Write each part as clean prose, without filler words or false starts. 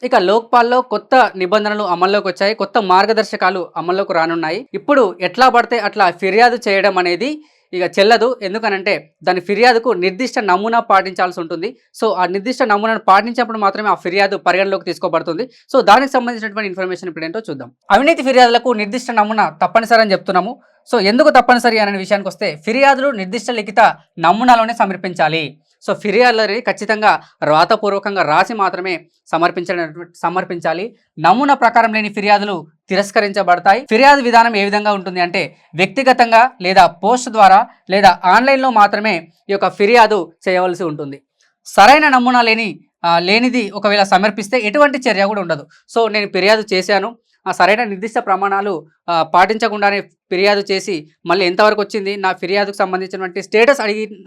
ఇక లోక్పాల్‌లో కొత్త నిబంధనలు అమల్లోకి వచ్చాయి. కొత్త మార్గదర్శకాలు అమల్లోకి రానున్నాయి. ఇప్పుడు ఎట్లా పడితే అట్లా ఫిర్యాదు చేయడం అనేది ఇక చెల్లదు. ఎందుకనంటే దాని ఫిర్యాదుకు నిర్దిష్ట నమూనా పాటించాల్సి ఉంటుంది. సో, ఆ నిర్దిష్ట నమూనాను పాటించినప్పుడు మాత్రమే ఆ ఫిర్యాదు పరిగణలోకి తీసుకోబడుతుంది. సో, దానికి సంబంధించినటువంటి ఇన్ఫర్మేషన్ ఇప్పుడేంటో చూద్దాం. అవినీతి ఫిర్యాదులకు నిర్దిష్ట నమూనా తప్పనిసరి అని చెప్తున్నాము. సో, ఎందుకు తప్పనిసరి అనే విషయానికొస్తే ఫిర్యాదులు నిర్దిష్ట లిఖిత నమూనాలోనే సమర్పించాలి. సో, ఫిర్యాదులని ఖచ్చితంగా రాతపూర్వకంగా రాసి మాత్రమే సమర్పించాలి. నమూనా ప్రకారం లేని ఫిర్యాదులు తిరస్కరించబడతాయి. ఫిర్యాదు విధానం ఏ విధంగా ఉంటుంది అంటే వ్యక్తిగతంగా లేదా పోస్ట్ ద్వారా లేదా ఆన్లైన్లో మాత్రమే ఈ యొక్క ఫిర్యాదు చేయవలసి ఉంటుంది. సరైన నమూనా లేనిది ఒకవేళ సమర్పిస్తే ఎటువంటి చర్య కూడా ఉండదు. సో, నేను ఫిర్యాదు చేశాను, సరైన నిర్దిష్ట ప్రమాణాలు పాటించకుండానే ఫిర్యాదు చేసి మళ్ళీ ఎంతవరకు వచ్చింది, నా ఫిర్యాదుకు సంబంధించినటువంటి స్టేటస్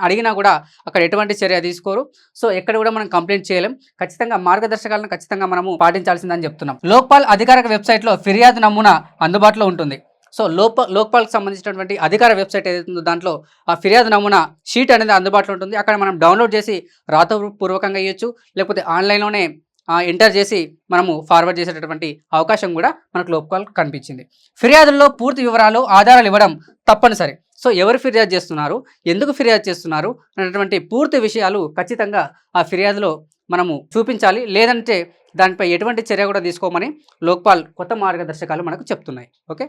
అడిగినా కూడా అక్కడ ఎటువంటి చర్య తీసుకోరు. సో, ఎక్కడ కూడా మనం కంప్లైంట్ చేయలేం. ఖచ్చితంగా మార్గదర్శకాలను ఖచ్చితంగా మనము పాటించాల్సిందని చెప్తున్నాం. లోక్పాల్ అధికారిక వెబ్సైట్లో ఫిర్యాదు నమూనా అందుబాటులో ఉంటుంది. సో, లోక్పాల్కి సంబంధించినటువంటి అధికార వెబ్సైట్ ఏదైతుందో దాంట్లో ఆ ఫిర్యాదు నమూనా షీట్ అనేది అందుబాటులో ఉంటుంది. అక్కడ మనం డౌన్లోడ్ చేసి రాతపూర్వకంగా ఇవ్వచ్చు, లేకపోతే ఆన్లైన్లోనే ఎంటర్ చేసి మనము ఫార్వర్డ్ చేసేటటువంటి అవకాశం కూడా మనకు లోక్పాల్ కనిపించింది. ఫిర్యాదుల్లో పూర్తి వివరాలు, ఆధారాలు ఇవ్వడం తప్పనిసరి. సో, ఎవరు ఫిర్యాదు చేస్తున్నారు, ఎందుకు ఫిర్యాదు చేస్తున్నారు అనేటువంటి పూర్తి విషయాలు ఖచ్చితంగా ఆ ఫిర్యాదులో మనము చూపించాలి. లేదంటే దానిపై ఎటువంటి చర్య కూడా తీసుకోమని లోక్పాల్ కొత్త మార్గదర్శకాలు మనకు చెప్తున్నాయి. ఓకే.